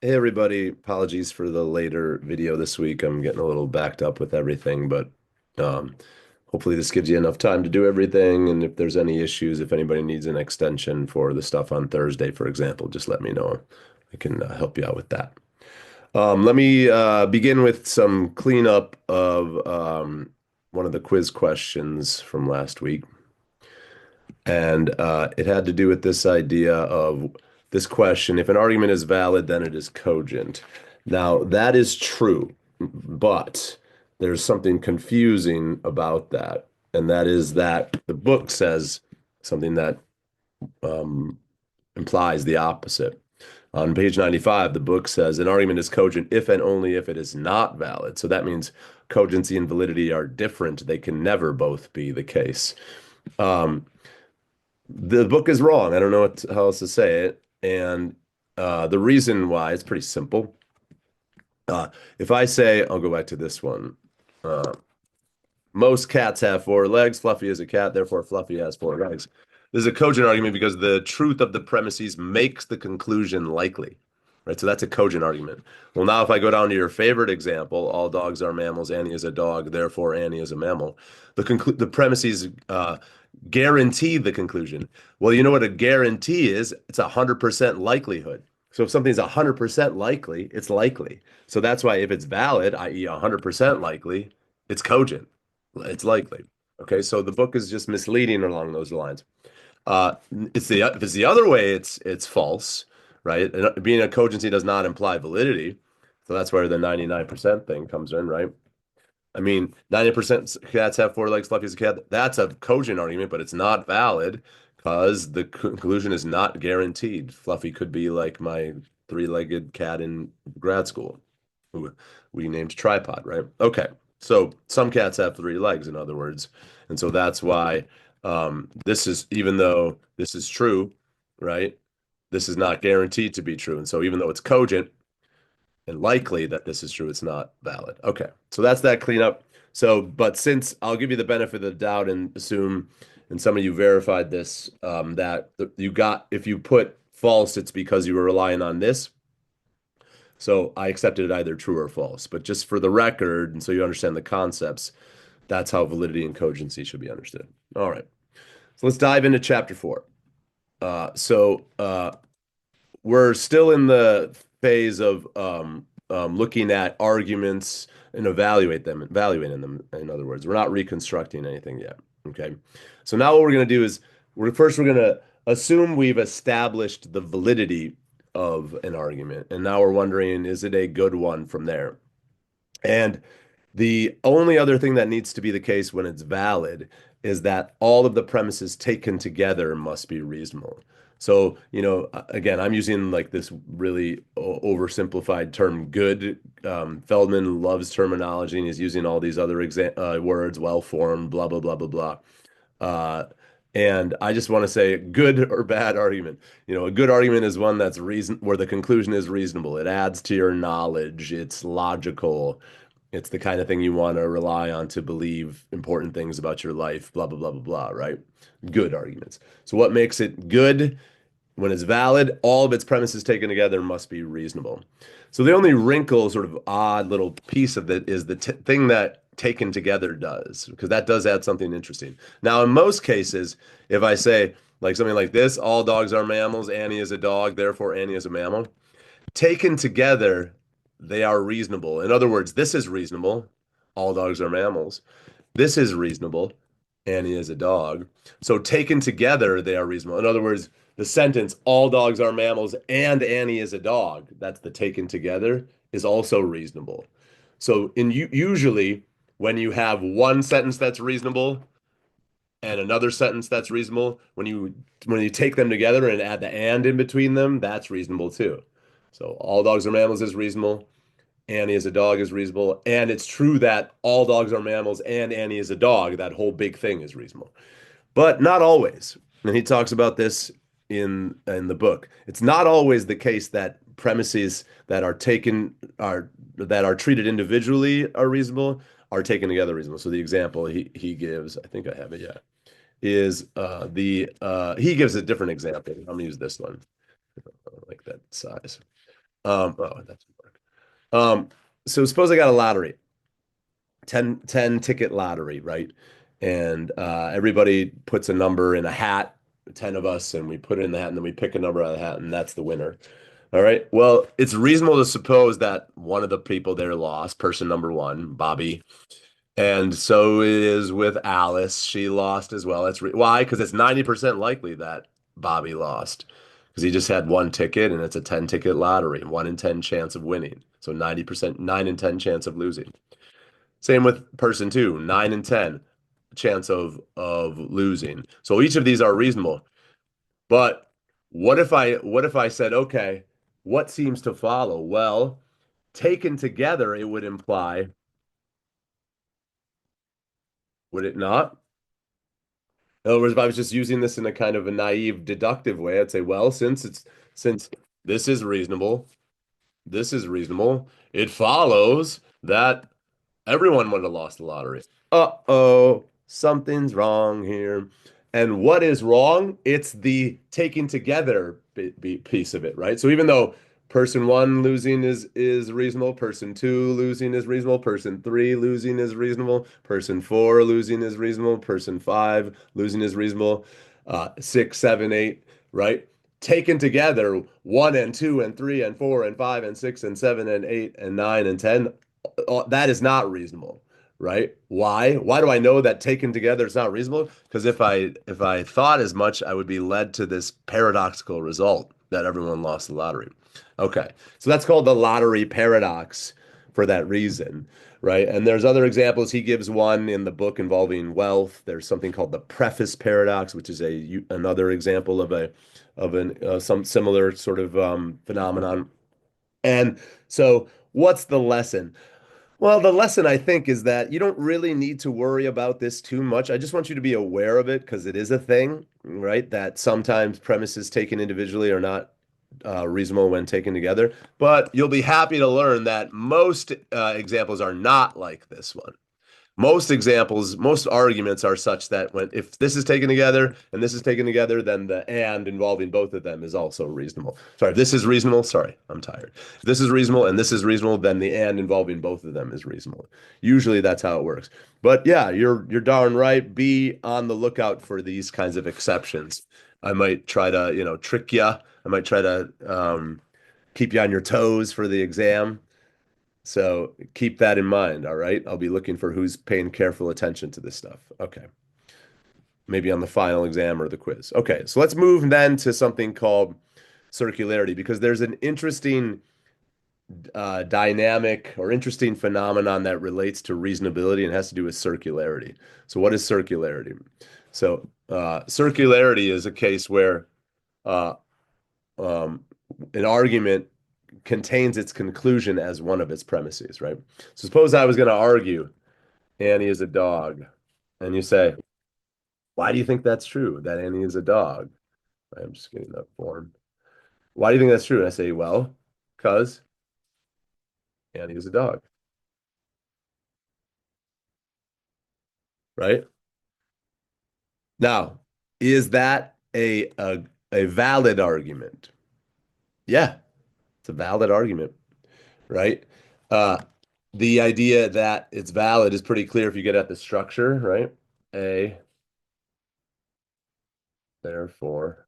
Hey everybody, apologies for the later video this week. I'm getting a little backed up with everything, but um, hopefully this gives you enough time to do everything. And if there's any issues, if anybody needs an extension for the stuff on Thursday, for example, just let me know. I can help you out with that. Let me begin with some cleanup of one of the quiz questions from last week. And it had to do with this idea of this question: if an argument is valid, then it is cogent. Now, that is true, but there's something confusing about that. And that is that the book says something that um, implies the opposite. On page 95, the book says an argument is cogent if and only if it is not valid. So that means cogency and validity are different. They can never both be the case. Um, the book is wrong. I don't know how else to say it. And the reason why, it's pretty simple. If I say, I'll go back to this one. Uh, most cats have four legs. Fluffy is a cat, therefore Fluffy has four legs. This is a cogent argument because the truth of the premises makes the conclusion likely. Right? So that's a cogent argument. Well, now if I go down to your favorite example, all dogs are mammals, Annie is a dog, therefore Annie is a mammal. The premises guarantee the conclusion. Well, you know what a guarantee is? It's 100% likelihood. So if something's 100% likely, it's likely. So that's why if it's valid, i.e. 100% likely, it's cogent. It's likely. Okay, so the book is just misleading along those lines. If it's the other way, it's false, right? And being a cogency does not imply validity. So that's where the 99% thing comes in, right? I mean, 90% cats have four legs, Fluffy's a cat. That's a cogent argument, but it's not valid because the conclusion is not guaranteed. Fluffy could be like my three-legged cat in grad school, who we named Tripod, right? Okay. So some cats have three legs, in other words. And so that's why this is, even though this is true, right? This is not guaranteed to be true. And so even though it's cogent, and likely that this is true, it's not valid. Okay, so that's that cleanup. So, but since I'll give you the benefit of the doubt and assume, and some of you verified this, that you got, if you put false, it's because you were relying on this. So I accepted it either true or false. But just for the record, and so you understand the concepts, that's how validity and cogency should be understood. All right, so let's dive into chapter four. We're still in the phase of looking at arguments and evaluating them. In other words, we're not reconstructing anything yet. Okay. So now what we're going to do is we're going to assume we've established the validity of an argument, and now we're wondering, is it a good one from there? And the only other thing that needs to be the case when it's valid is that all of the premises taken together must be reasonable. So, again, I'm using like this really oversimplified term, good. Feldman loves terminology and he's using all these other words, well-formed, blah, blah, blah, blah, blah. Uh, and I just want to say good or bad argument. A good argument is one that's where the conclusion is reasonable. It adds to your knowledge. It's logical. It's the kind of thing you want to rely on to believe important things about your life, blah, blah, blah, blah, blah, right? Good arguments. So what makes it good? When it's valid, all of its premises taken together must be reasonable. So the only wrinkle, sort of odd little piece of it is the t thing that taken together does, because that does add something interesting. Now, in most cases, if I say like something like this, all dogs are mammals, Annie is a dog, therefore Annie is a mammal, taken together, they are reasonable. In other words, this is reasonable, all dogs are mammals. This is reasonable. Annie is a dog. So taken together, they are reasonable. In other words, the sentence, all dogs are mammals and Annie is a dog, that's the taken together, is also reasonable. So usually when you have one sentence that's reasonable and another sentence that's reasonable, when you take them together and add the and in between them, that's reasonable too. So all dogs are mammals is reasonable. Annie is a dog is reasonable. And it's true that all dogs are mammals and Annie is a dog. That whole big thing is reasonable. But not always. And he talks about this in the book. It's not always the case that premises that are treated individually are reasonable, are taken together reasonable. So the example he gives, I think I have it, yeah, is he gives a different example. I'm gonna use this one. I like that size. Oh, that didn't work. So suppose I got a lottery, 10 ticket lottery, right? And everybody puts a number in a hat, 10 of us, and we put it in the hat, and then we pick a number out of the hat, and that's the winner. All right. Well, it's reasonable to suppose that one of the people there lost, person number one, Bobby. And so it is with Alice. She lost as well. That's why? Because it's 90% likely that Bobby lost because he just had one ticket and it's a 10 ticket lottery, 1 in 10 chance of winning. So 90%, 9 in 10 chance of losing. Same with person two, 9 in 10 chance of losing. So each of these are reasonable. But what if I said, okay, what seems to follow? Well, taken together, it would imply, would it not? In other words, if I was just using this in a kind of a naive deductive way, I'd say, well, since this is reasonable, this is reasonable, it follows that everyone would have lost the lottery. Uh-oh, something's wrong here. And what is wrong? It's the taking together piece of it, right? So even though person one losing is reasonable, person two losing is reasonable, person three losing is reasonable, person four losing is reasonable, person five losing is reasonable, six, seven, eight, right? Taken together, one and two and three and four and five and six and seven and eight and nine and 10, that is not reasonable, right? Why? Why do I know that taken together it's not reasonable? Because if I thought as much, I would be led to this paradoxical result that everyone lost the lottery. Okay, so that's called the lottery paradox for that reason, right? And there's other examples. He gives one in the book involving wealth. There's something called the preface paradox, which is another example of some similar sort of phenomenon. And so, what's the lesson? Well, the lesson I think is that you don't really need to worry about this too much. I just want you to be aware of it because it is a thing, right? That sometimes premises taken individually are not reasonable when taken together. But you'll be happy to learn that most examples are not like this one. Most examples, most arguments are such that when if this is taken together and this is taken together, then the and involving both of them is also reasonable. Sorry, if this is reasonable. Sorry, I'm tired. If this is reasonable and this is reasonable, then the and involving both of them is reasonable. Usually that's how it works. But yeah, you're darn right. Be on the lookout for these kinds of exceptions. I might try to, trick you. I might try to keep you on your toes for the exam. So keep that in mind, all right? I'll be looking for who's paying careful attention to this stuff. Okay. Maybe on the final exam or the quiz. Okay, so let's move then to something called circularity because there's an interesting dynamic or interesting phenomenon that relates to reasonability and has to do with circularity. So what is circularity? So circularity is a case where uh, um, an argument contains its conclusion as one of its premises, right? So suppose I was going to argue Annie is a dog, and you say, why do you think that's true that Annie is a dog? I'm just getting that form. Why do you think that's true? And I say, well, because Annie is a dog, right? Now, is that a valid argument? Yeah, it's a valid argument, right? Uh, the idea that it's valid is pretty clear if you get at the structure, right? A, therefore,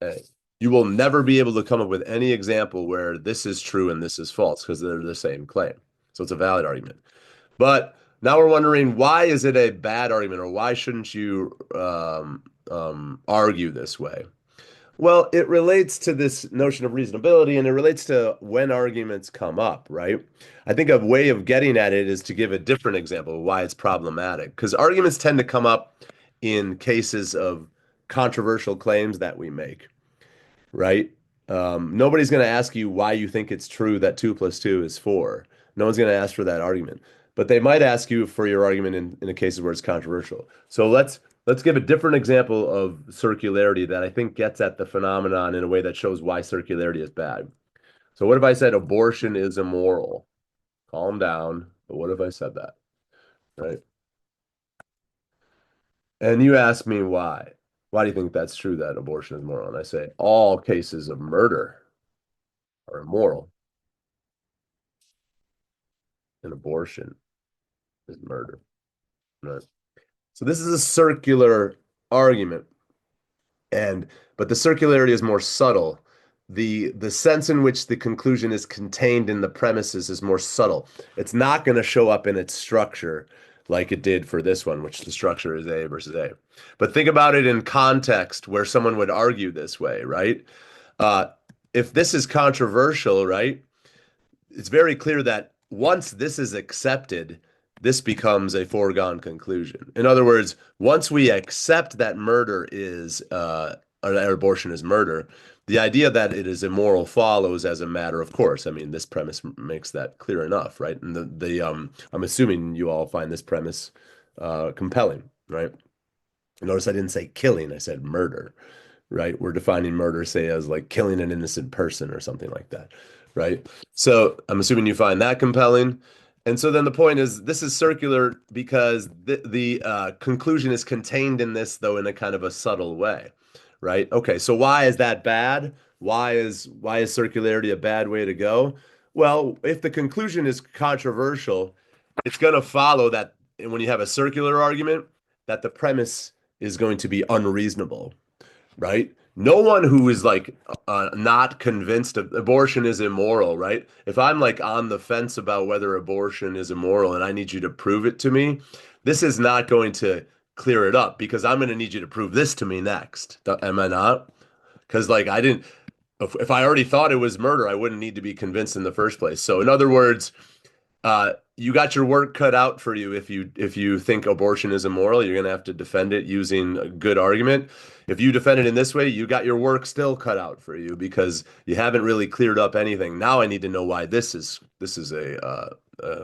A. You will never be able to come up with any example where this is true and this is false because they're the same claim. So it's a valid argument. But now we're wondering why is it a bad argument or why shouldn't you argue this way? Well, it relates to this notion of reasonability and it relates to when arguments come up, right? I think a way of getting at it is to give a different example of why it's problematic. Because arguments tend to come up in cases of controversial claims that we make, right? Nobody's going to ask you why you think it's true that 2 + 2 is 4. No one's going to ask for that argument. But they might ask you for your argument in the cases where it's controversial. So let's give a different example of circularity that I think gets at the phenomenon in a way that shows why circularity is bad. So what if I said abortion is immoral? Calm down. But what if I said that, right? And you ask me why. Why do you think that's true that abortion is immoral? And I say all cases of murder are immoral, and abortion is murder. Right? So this is a circular argument, and but the circularity is more subtle. The sense in which the conclusion is contained in the premises is more subtle. It's not going to show up in its structure like it did for this one, which the structure is A versus A. But think about it in context where someone would argue this way, right? Uh, if this is controversial, right? It's very clear that once this is accepted, this becomes a foregone conclusion. In other words, once we accept that murder is or abortion is murder, the idea that it is immoral follows as a matter of course. I mean, this premise makes that clear enough, right? And the I'm assuming you all find this premise compelling, right? Notice I didn't say killing, I said murder, right? We're defining murder, say, as like killing an innocent person or something like that, right? So I'm assuming you find that compelling. And so then the point is, this is circular because the conclusion is contained in this, though, in a kind of a subtle way, right? Okay, so why is that bad? Why is circularity a bad way to go? Well, if the conclusion is controversial, it's going to follow that when you have a circular argument, that the premise is going to be unreasonable, right? No one who is like not convinced of abortion is immoral, right? If I'm like on the fence about whether abortion is immoral and I need you to prove it to me, this is not going to clear it up because I'm going to need you to prove this to me next. Am I not? Because like I didn't, if I already thought it was murder, I wouldn't need to be convinced in the first place. So in other words, you got your work cut out for you if you think abortion is immoral. You're gonna have to defend it using a good argument. If you defend it in this way, you got your work still cut out for you because you haven't really cleared up anything. Now I need to know why this is a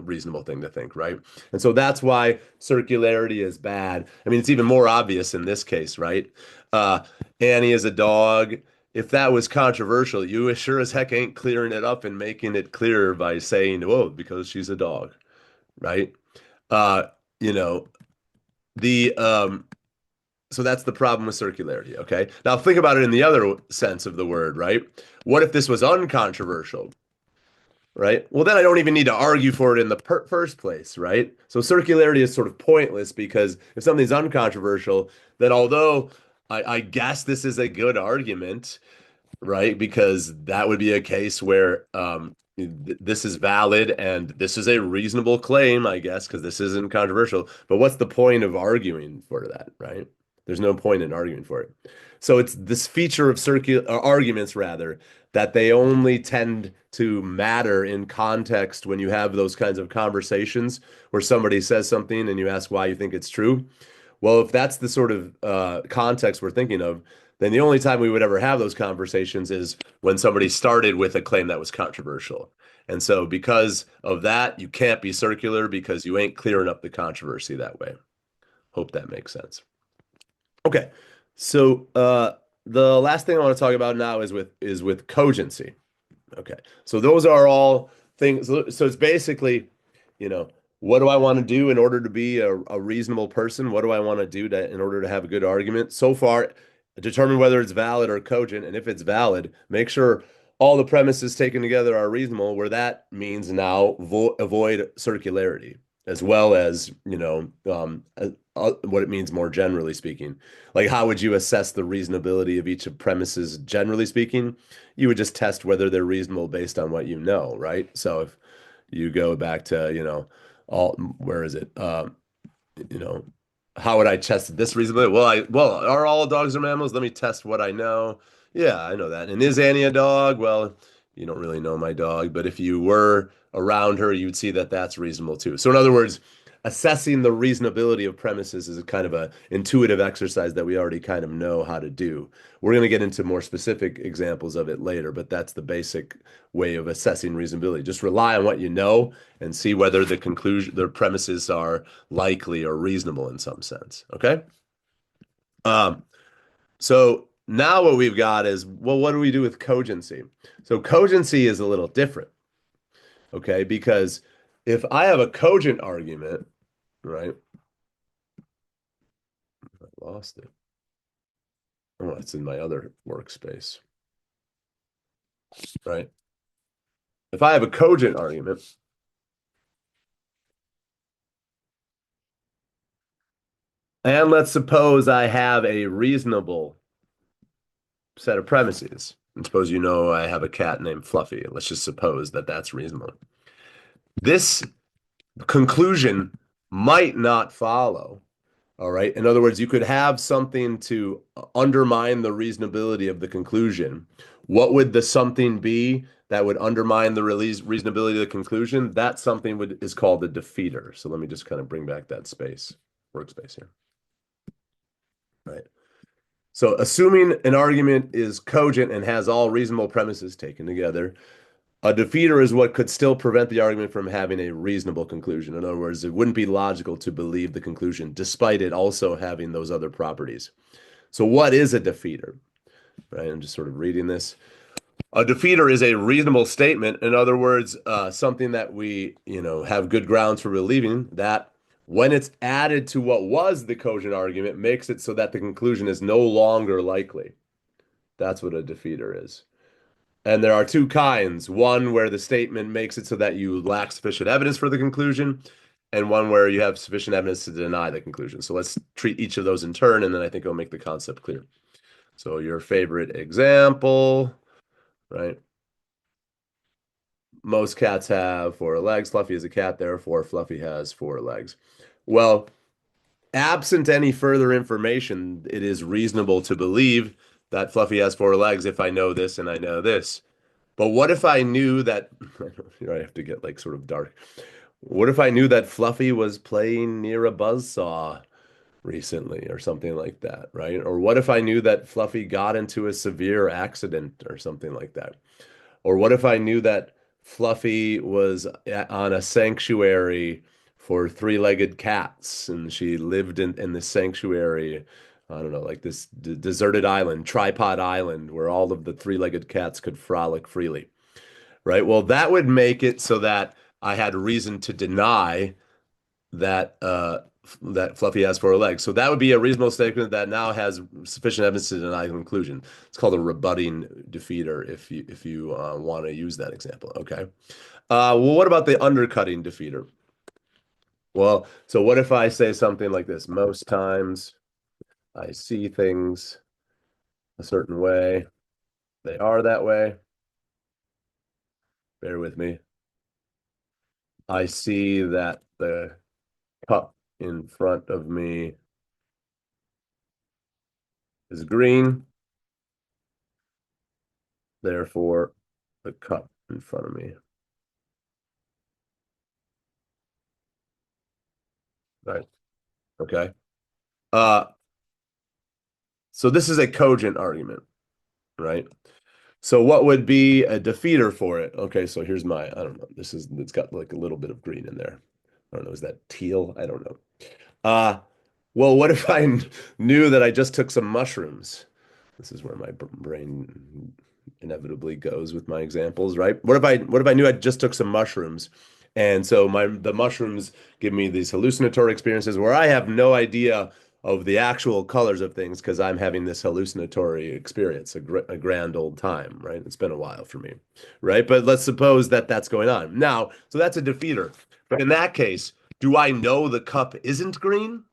reasonable thing to think, right? And so that's why circularity is bad. I mean, it's even more obvious in this case, right? Uh, Annie is a dog. If that was controversial, you sure as heck ain't clearing it up and making it clearer by saying, "Whoa, because she's a dog," right? Uh, you know, the so that's the problem with circularity, okay? Now think about it in the other sense of the word, right? What if this was uncontroversial, right? Well, then I don't even need to argue for it in the first place, right? So circularity is sort of pointless because if something's uncontroversial, then although I guess this is a good argument, right? Because that would be a case where this is valid and this is a reasonable claim, I guess, because this isn't controversial. But what's the point of arguing for that, right? There's no point in arguing for it. So it's this feature of circular arguments, rather, that they only tend to matter in context when you have those kinds of conversations where somebody says something and you ask why you think it's true. Well, if that's the sort of context we're thinking of, then the only time we would ever have those conversations is when somebody started with a claim that was controversial. And so, because of that, you can't be circular because you ain't clearing up the controversy that way. Hope that makes sense. Okay, so the last thing I want to talk about now is with cogency. Okay. So those are all things. So it's basically, you know, what do I want to do in order to be a reasonable person? What do I want to do in order to have a good argument? So far, determine whether it's valid or cogent. And if it's valid, make sure all the premises taken together are reasonable, where that means now avoid circularity, as well as, what it means more generally speaking. Like, how would you assess the reasonability of each of premises, generally speaking? You would just test whether they're reasonable based on what you know, right? So if you go back to, all, where is it? You know, how would I test this reasonably? Well, are all dogs are mammals? Let me test what I know. Yeah, I know that. And is Annie a dog? Well, you don't really know my dog, but if you were around her, you'd see that that's reasonable too. So in other words, assessing the reasonability of premises is a kind of a intuitive exercise that we already kind of know how to do. We're going to get into more specific examples of it later, but that's the basic way of assessing reasonability. Just rely on what you know and see whether the premises are likely or reasonable in some sense. Okay. Um, so now what we've got is, well, what do we do with cogency? So cogency is a little different, okay? Because if I have a cogent argument, right? I lost it. Oh, it's in my other workspace, right? if I have a cogent argument, and let's suppose I have a reasonable set of premises. And suppose you know I have a cat named Fluffy. Let's just suppose that that's reasonable. This conclusion might not follow. All right. In other words, you could have something to undermine the reasonability of the conclusion. What would the something be that would undermine the reasonability of the conclusion? That something is called a defeater. So let me just kind of bring back that workspace here. Right. So assuming an argument is cogent and has all reasonable premises taken together, a defeater is what could still prevent the argument from having a reasonable conclusion. In other words, it wouldn't be logical to believe the conclusion, despite it also having those other properties. So what is a defeater? Right? I'm just sort of reading this. A defeater is a reasonable statement. In other words, something that we, have good grounds for believing that when it's added to what was the cogent argument, makes it so that the conclusion is no longer likely. That's what a defeater is. And there are two kinds. One where the statement makes it so that you lack sufficient evidence for the conclusion, and one where you have sufficient evidence to deny the conclusion. So let's treat each of those in turn, and then I think it'll make the concept clear. So your favorite example, right? Most cats have four legs. Fluffy is a cat, therefore Fluffy has four legs. Well, absent any further information, it is reasonable to believe that Fluffy has four legs if I know this and I know this. But what if I knew that, here I have to get like sort of dark. What if I knew that Fluffy was playing near a buzzsaw recently or something like that, right? Or what if I knew that Fluffy got into a severe accident or something like that? Or what if I knew that Fluffy was on a sanctuary for three-legged cats and she lived in this sanctuary, I don't know, like this deserted island, tripod island, where all of the three-legged cats could frolic freely, right? Well, that would make it so that I had reason to deny that that Fluffy has four legs. So that would be a reasonable statement that now has sufficient evidence to deny the conclusion. It's called a rebutting defeater if you want to use that example. Okay. Well, what about the undercutting defeater? Well, so what if I say something like this? Most times I see things a certain way. They are that way. Bear with me. I see that the cup in front of me is green. Therefore, the cup in front of me. Right. Okay. Uh, so this is a cogent argument, right? So what would be a defeater for it? Okay, so here's I don't know. It's got like a little bit of green in there. I don't know. Is that teal? I don't know. Uh, well, what if I knew that I just took some mushrooms? This is where my brain inevitably goes with my examples, right? What if I knew I just took some mushrooms, and so the mushrooms give me these hallucinatory experiences where I have no idea of the actual colors of things because I'm having this hallucinatory experience, a grand old time, right? It's been a while for me, right? But let's suppose that that's going on now. So that's a defeater. But in that case, do I know the cup isn't green?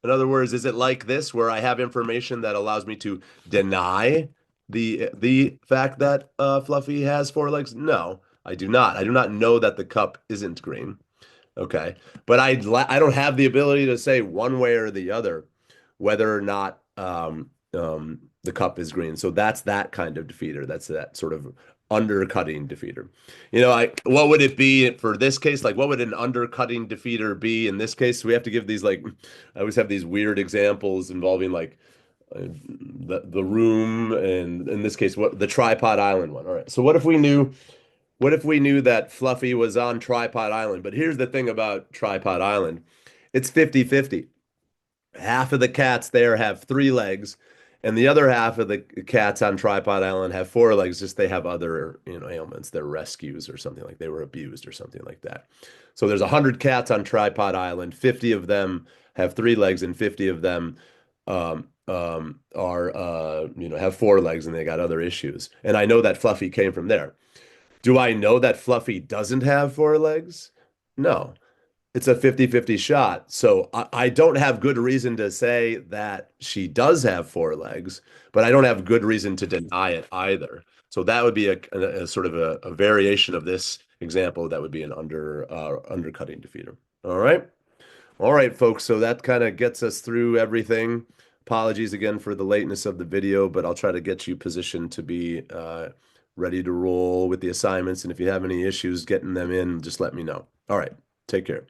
In other words, is it like this where I have information that allows me to deny the fact that Fluffy has four legs? No, I do not. I do not know that the cup isn't green. Okay. But I don't have the ability to say one way or the other whether or not the cup is green. So that's that kind of defeater. That's that sort of undercutting defeater. What would it be for this case? Like, what would an undercutting defeater be in this case? We have to give these like, I always have these weird examples involving like the room, and in this case, what the tripod island one. All right. So what if we knew that Fluffy was on Tripod Island? But here's the thing about Tripod Island. It's 50-50. Half of the cats there have three legs, and the other half of the cats on Tripod Island have four legs, just they have other, ailments. They're rescues or something like they were abused or something like that. So there's 100 cats on Tripod Island. 50 of them have three legs, and 50 of them have four legs, and they got other issues. And I know that Fluffy came from there. Do I know that Fluffy doesn't have four legs? No. It's a 50-50 shot. So I don't have good reason to say that she does have four legs, but I don't have good reason to deny it either. So that would be a sort of a variation of this example that would be an undercutting defeater. All right. All right, folks. So that kind of gets us through everything. Apologies again for the lateness of the video, but I'll try to get you positioned to be ready to roll with the assignments. And if you have any issues getting them in, just let me know. All right. Take care.